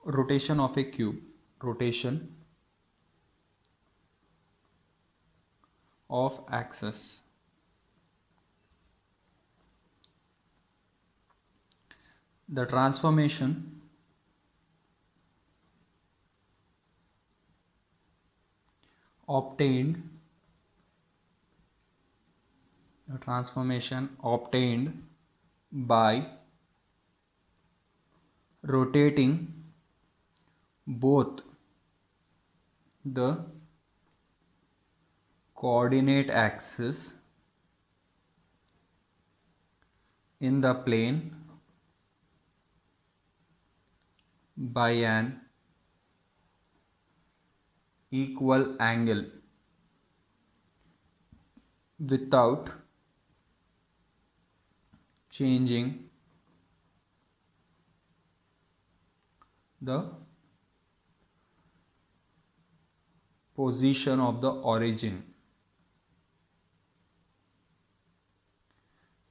rotation of a cube, rotation of axis. The transformation obtained by rotating both the coordinate axis in the plane by an equal angle without changing the position of the origin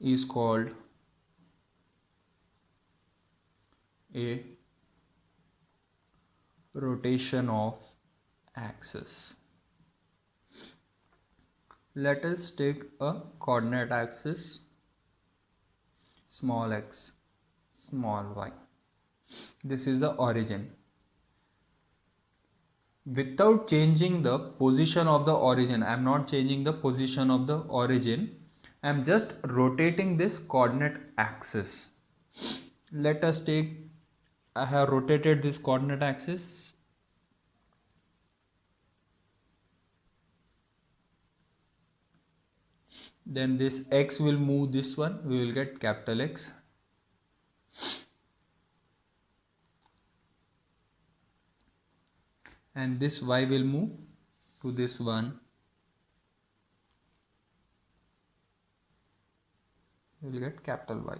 is called a rotation of axis. Let us take a coordinate axis small x, small y. This is the origin. Without changing the position of the origin, I am not changing the position of the origin, I am just rotating this coordinate axis. Let us take, I have rotated this coordinate axis. Then this x will move this one, we will get capital X. And this y will move to this one, we will get capital Y.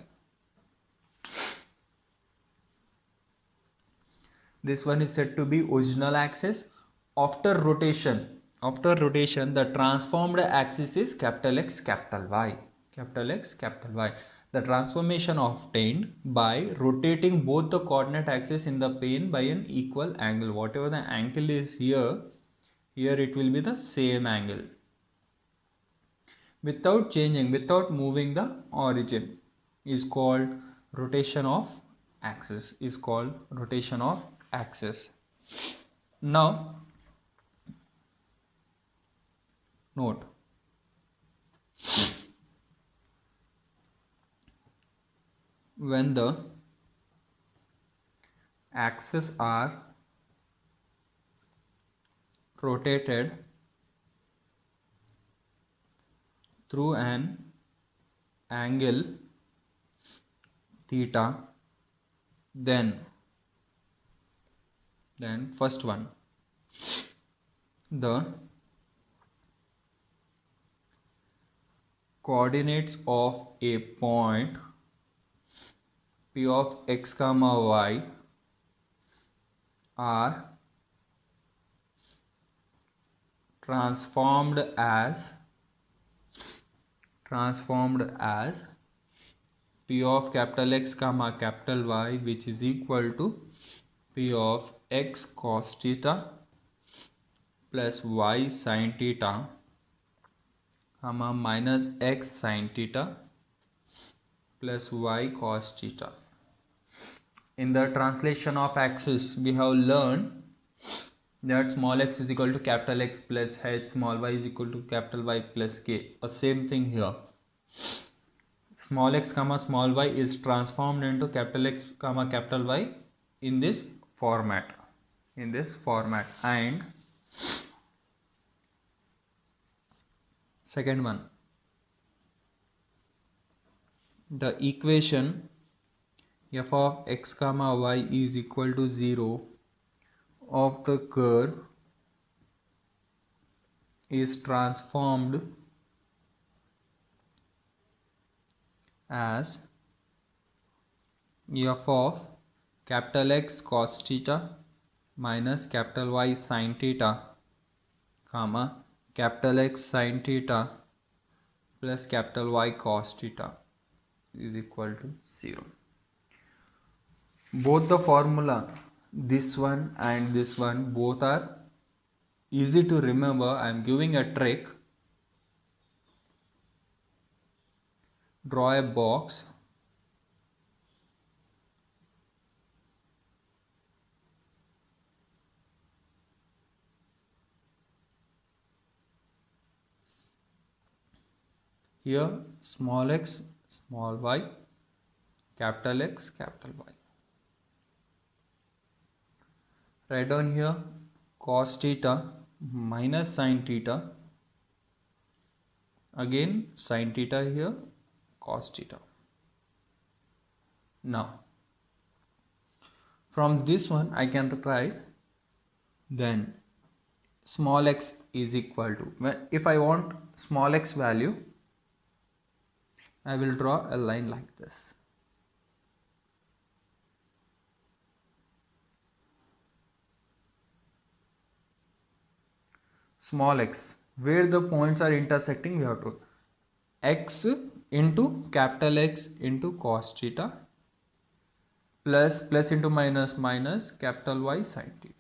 This one is said to be original axis. After rotation, the transformed axis is capital X, capital Y. Capital X, capital Y. The transformation obtained by rotating both the coordinate axis in the plane by an equal angle. Whatever the angle is here it will be the same angle. Without changing, without moving the origin is called rotation of axis. Now, note, when the axes are rotated through an angle theta, then first one, the coordinates of a point P of x comma y are transformed as P of capital X comma capital Y, which is equal to P of x cos theta plus y sin theta comma minus x sin theta plus y cos theta. In the translation of axis, we have learned that small x is equal to capital X plus h, small y is equal to capital Y plus k. Same thing here. Small x comma small y is transformed into capital X comma capital Y in this format. And second one, the equation f of x comma y is equal to 0 of the curve is transformed as f of capital X cos theta minus capital Y sin theta comma capital X sin theta plus capital Y cos theta is equal to 0. Both the formula this one and this one both are easy to remember. I am giving a trick. Draw a box. Here small x, small y, capital X, capital Y. Write down here cos theta minus sin theta. Again sin theta here, cos theta. Now from this one I can write then small x is equal to, if I want small x value, I will draw a line like this. Small x, where the points are intersecting, we have to x into capital X into cos theta plus into minus capital Y sin theta.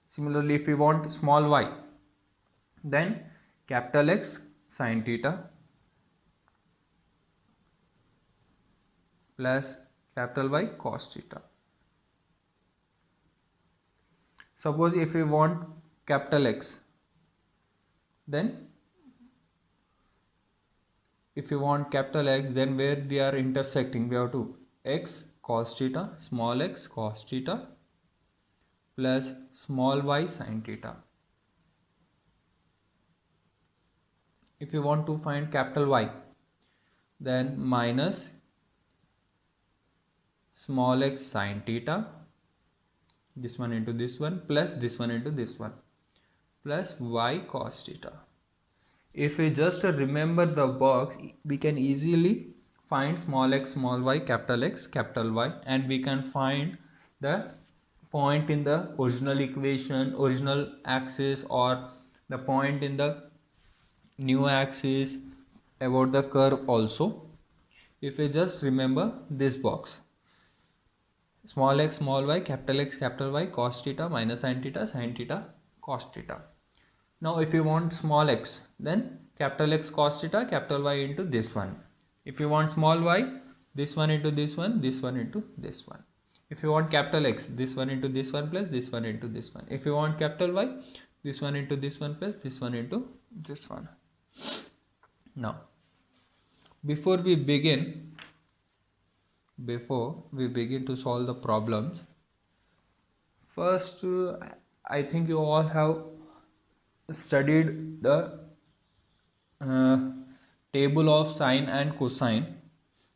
Similarly, if we want small y, then capital X sin theta plus capital Y cos theta. Suppose if we want capital X, then if you want capital X, then where they are intersecting, we have to x cos theta, small x cos theta plus small y sin theta. If you want to find capital Y, then minus small x sin theta, this one into this one, plus this one into this one, plus y cos theta. If we just remember the box, we can easily find small x, small y, capital X, capital Y, and we can find the point in the original equation, original axis, or the point in the new axis about the curve also. If we just remember this box, small x, small y, capital X, capital Y, cos theta minus sin theta, cos theta. Now if you want small x, then capital X cos theta, capital Y into this one. If you want small y, this one into this one, this one into this one. If you want capital X, this one into this one plus this one into this one. If you want capital Y, this one into this one plus this one into this one. Now before we begin to solve the problems, first I think you all have studied the table of sine and cosine.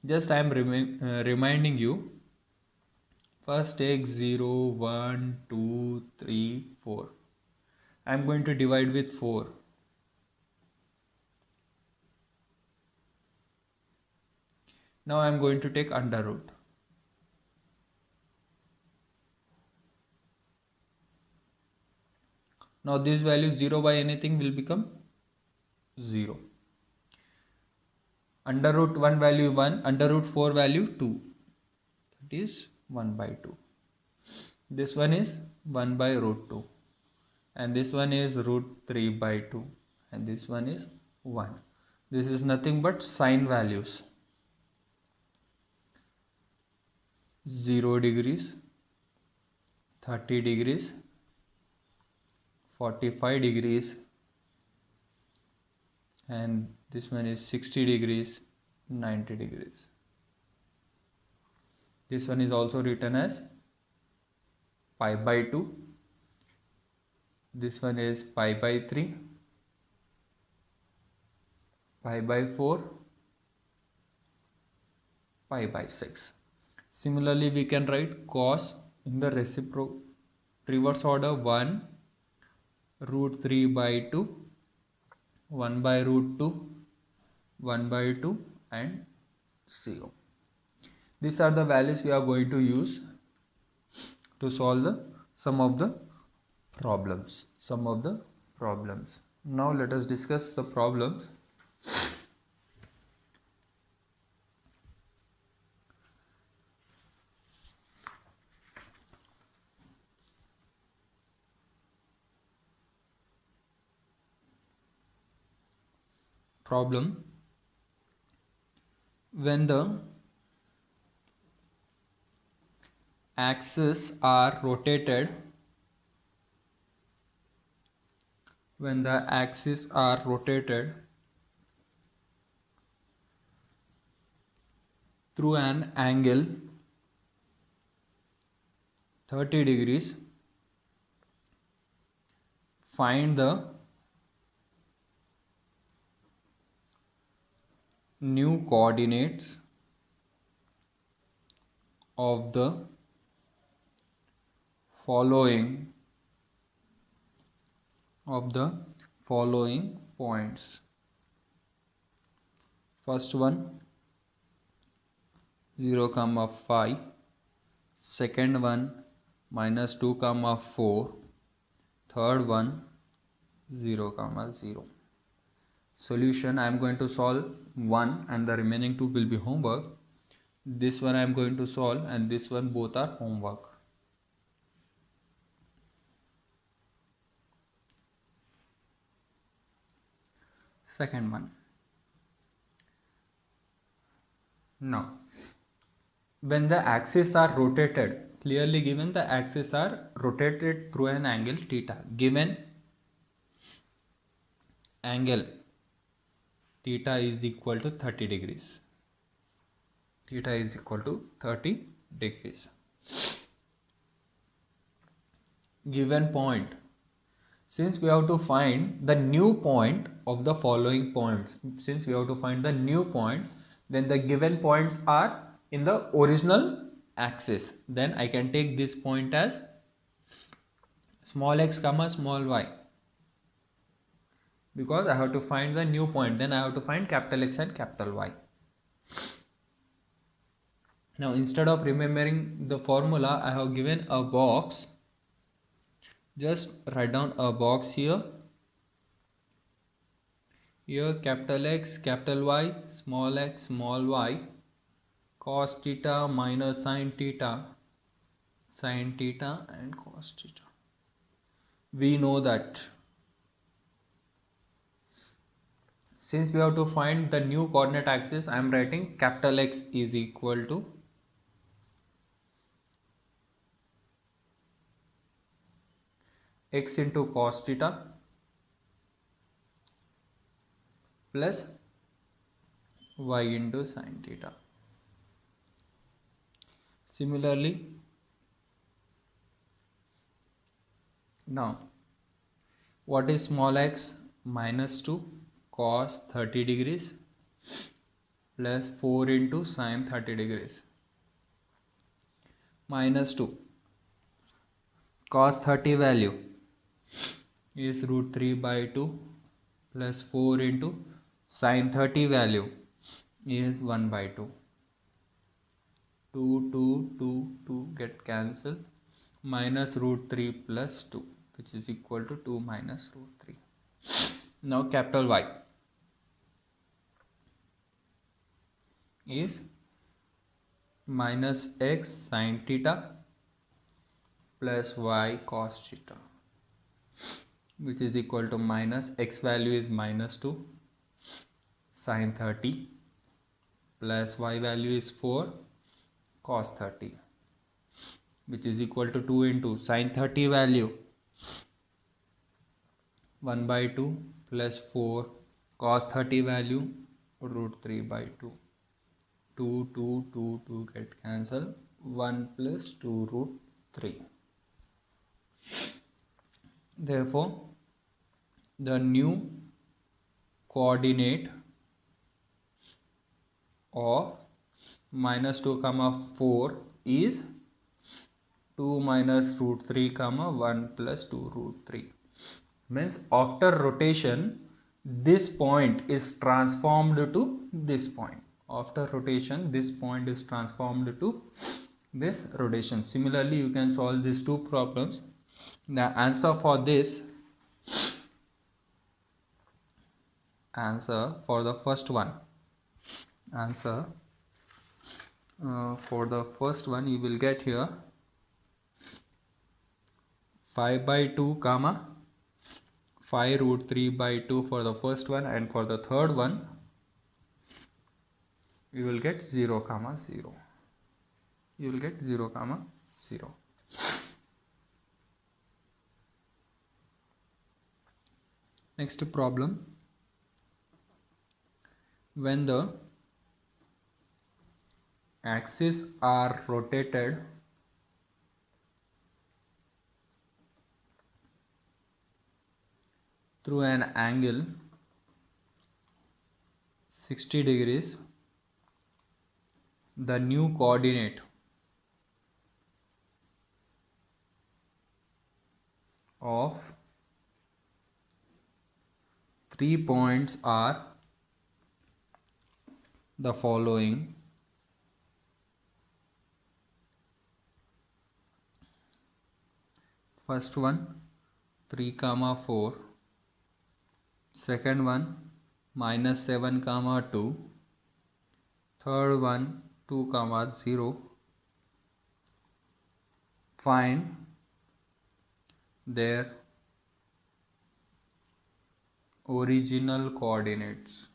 Just I am reminding you. First take 0, 1, 2, 3, 4. I am going to divide with 4. Now I am going to take under root. Now this value 0 by anything will become 0. Under root 1 value 1, under root 4 value 2. That is 1 by 2. This one is 1 by root 2. And this one is root 3 by 2. And this one is 1. This is nothing but sine values. 0 degrees, 30 degrees, 45 degrees, and this one is 60 degrees, 90 degrees. This one is also written as pi by 2. This one is pi by 3, pi by 4, pi by 6. Similarly, we can write cos in the reverse order 1, root 3 by 2, 1 by root 2, 1 by 2 and 0. These are the values we are going to use to solve some of the problems. Now let us discuss the problems. problem. When the axes are rotated, through an angle 30 degrees, find the new coordinates of the following points. First one 0, 5. Second one -2, 4. Third one 0, 0. Solution: I am going to solve one and the remaining two will be homework. This one I am going to solve and this one, both are homework. Second one. Now, when the axes are rotated, clearly given the axes are rotated through an angle theta. Given angle theta is equal to 30 degrees. Theta is equal to 30 degrees. Given point. Since we have to find the new point of the following points, then the given points are in the original axis. Then I can take this point as small x, small y. Because I have to find the new point, then I have to find capital X and capital Y. Now, instead of remembering the formula, I have given a box. Just write down a box here. Here capital X, capital Y, small x, small y, cos theta minus sin theta and cos theta. We know that since we have to find the new coordinate axis, I am writing capital X is equal to x into cos theta plus y into sin theta. Similarly, now what is small x? -2 cos 30 degrees plus 4 into sin 30 degrees. -2 cos 30 value is √3/2 plus 4 into sin 30 value is 1/2. 2 get cancelled, minus √3 plus 2, which is equal to 2 minus √3. Now capital Y is minus x sin theta plus y cos theta, which is equal to minus x value is -2 sin 30 plus y value is 4 cos 30, which is equal to 2 into sin 30 value 1/2 plus 4 cos 30 value √3/2. 2 get cancelled, 1 plus 2 √3. Therefore, the new coordinate of -2, 4 is 2 minus √3, 1 plus 2 √3. Means after rotation, this point is transformed to this point. After rotation, this point is transformed to this rotation. Similarly, you can solve these two problems. The answer for this, for the first one, you will get here 5/2, 5 root 3 by 2 for the first one, and for the third one we will get 0 comma 0. You will get 0 comma 0. Next problem, when the axes are rotated through an angle 60 degrees, the new coordinate of 3 points are the following. First one 3 comma 4, second one minus 7 comma 2, third one 2 comma 0. Find their original coordinates.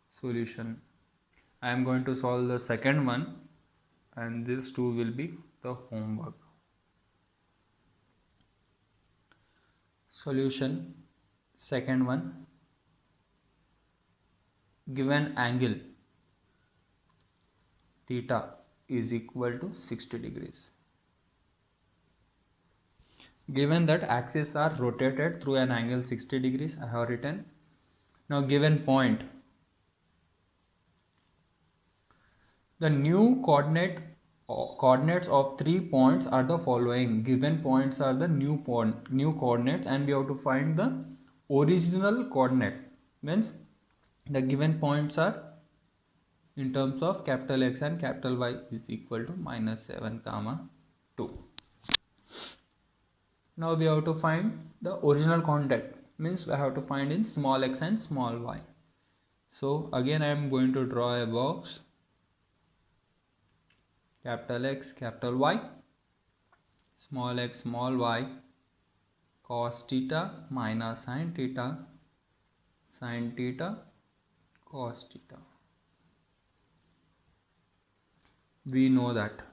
Solution. I am going to solve the second one, and these two will be the homework. Solution. Second one, given angle theta is equal to 60 degrees. Given that axes are rotated through an angle 60 degrees, I have written. Now given point, the new coordinates of 3 points are the following. Given points are the new coordinates, and we have to find the original coordinate. Means the given points are in terms of capital X and capital Y is equal to minus 7 comma 2. Now we have to find the original coordinate, means we have to find in small x and small y. So again I am going to draw a box. Capital X, capital Y, small x, small y, cos theta minus sin theta, cos theta. We know that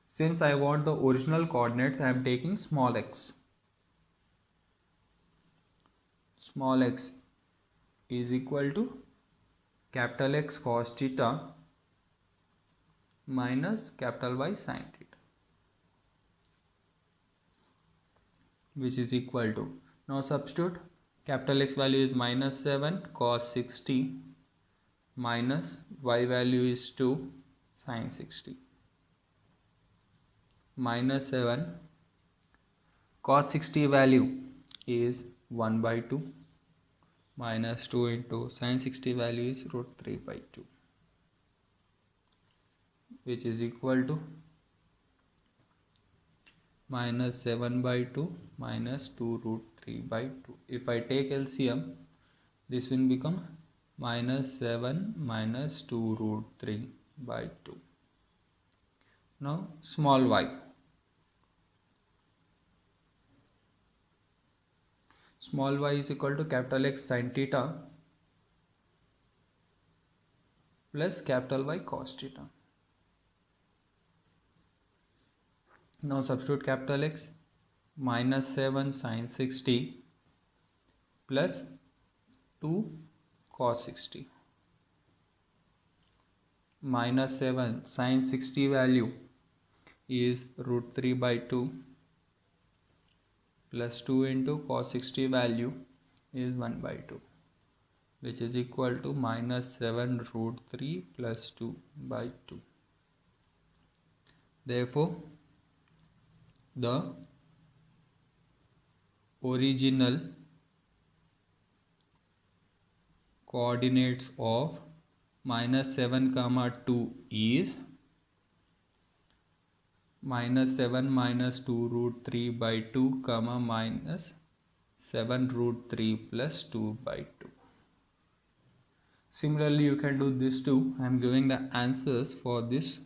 since I want the original coordinates, I am taking small x. Small x is equal to capital X cos theta minus capital Y sin theta, which is equal to, now substitute, capital X value is minus 7 cos 60 minus Y value is 2 sin 60. Minus 7 cos 60 value is 1 by 2 minus 2 into sin 60 value is root 3 by 2, which is equal to minus 7 by 2 minus 2 root 3 by 2. If I take LCM, this will become minus 7 minus 2 root 3 by 2. Now small y. Small y is equal to capital X sin theta plus capital Y cos theta. Now substitute capital X, minus 7 sin 60 plus 2 cos 60. Minus 7 sin 60 value is root 3 by 2 plus 2 into cos 60 value is 1 by 2, which is equal to minus 7 root 3 plus 2 by 2. Therefore, the original coordinates of minus 7 comma 2 is minus 7 minus 2 root 3 by 2 comma minus 7 root 3 plus 2 by 2. Similarly, you can do this too. I am giving the answers for this.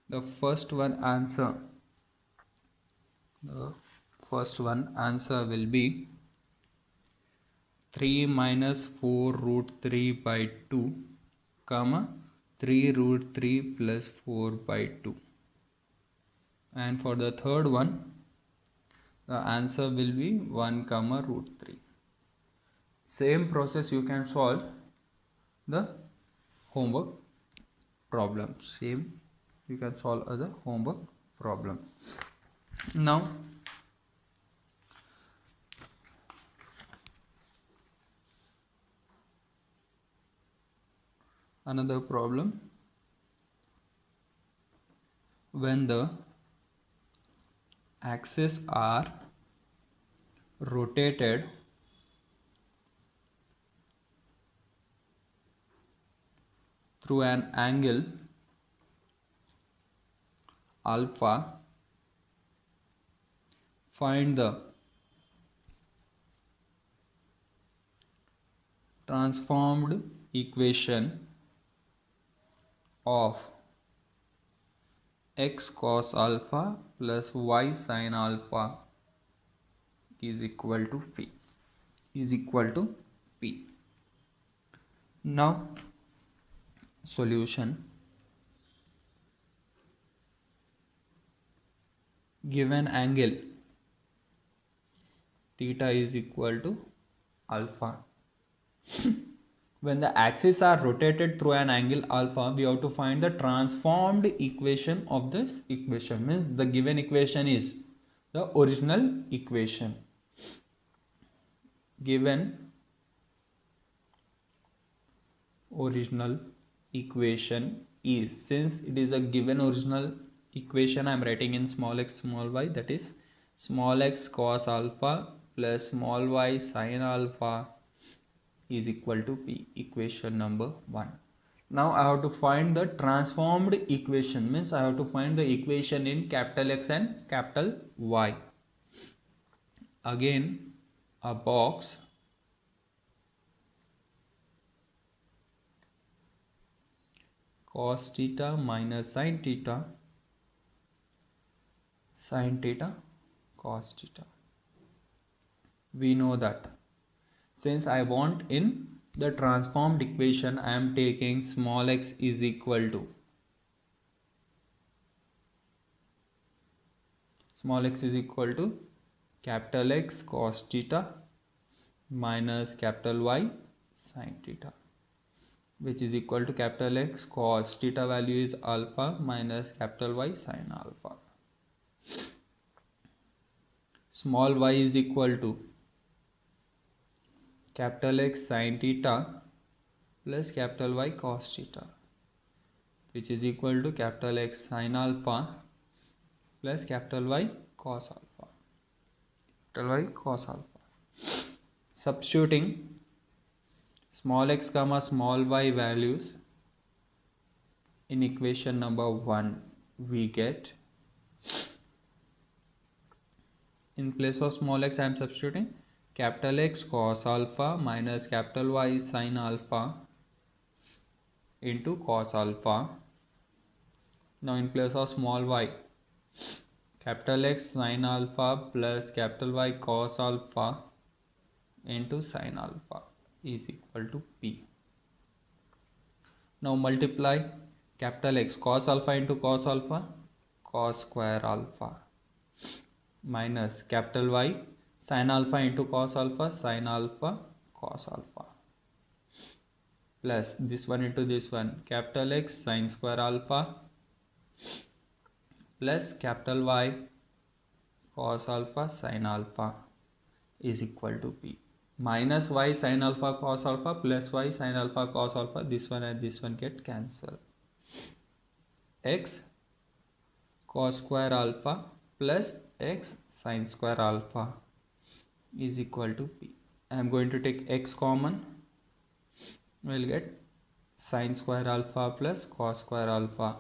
The first one answer The first one answer will be 3 minus 4 root 3 by 2 comma 3 root 3 plus 4 by 2. And for the third one, the answer will be 1 comma root 3. Same process you can solve the homework problem. Same you can solve as a homework problem. Now another problem. When the axes are rotated through an angle alpha, find the transformed equation of x cos alpha plus y sin alpha is equal to P. Now solution. Given angle theta is equal to alpha. When the axes are rotated through an angle alpha, we have to find the transformed equation of this equation. Means the given equation is the original equation. Given original equation is, since it is a given original equation, I am writing in small x small y, that is small x cos alpha plus small y sin alpha is equal to P. Equation number 1. Now I have to find the transformed equation, means I have to find the equation in capital X and capital Y. Again a box cos theta minus sin theta cos theta. We know that since I want in the transformed equation, I am taking small x is equal to capital X cos theta minus capital Y sin theta, which is equal to capital X cos theta value is alpha minus capital Y sin alpha. Small y is equal to capital X sin theta plus capital Y cos theta, which is equal to capital X sin alpha plus capital Y cos alpha. Substituting small x comma small y values in equation number 1, we get, in place of small x I am substituting capital X cos alpha minus capital Y sin alpha into cos alpha. Now in place of small y, capital X sin alpha plus capital Y cos alpha into sin alpha is equal to P. Now multiply capital X cos alpha into cos alpha, cos square alpha, minus capital Y sin alpha into cos alpha, sin alpha cos alpha, plus this one into this one, capital X sin square alpha plus capital Y cos alpha sin alpha is equal to P. Minus y sin alpha cos alpha plus y sin alpha cos alpha, this one and this one get cancelled. X cos square alpha plus x sin square alpha is equal to P. I am going to take x common. We will get sin square alpha plus cos square alpha.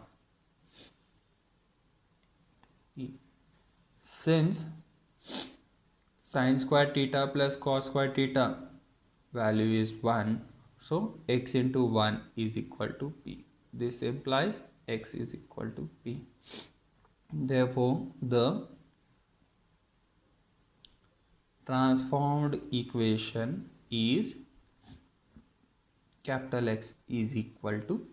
Since sin square theta plus cos square theta value is 1, so x into 1 is equal to P. This implies x is equal to P. Therefore, the transformed equation is capital X is equal to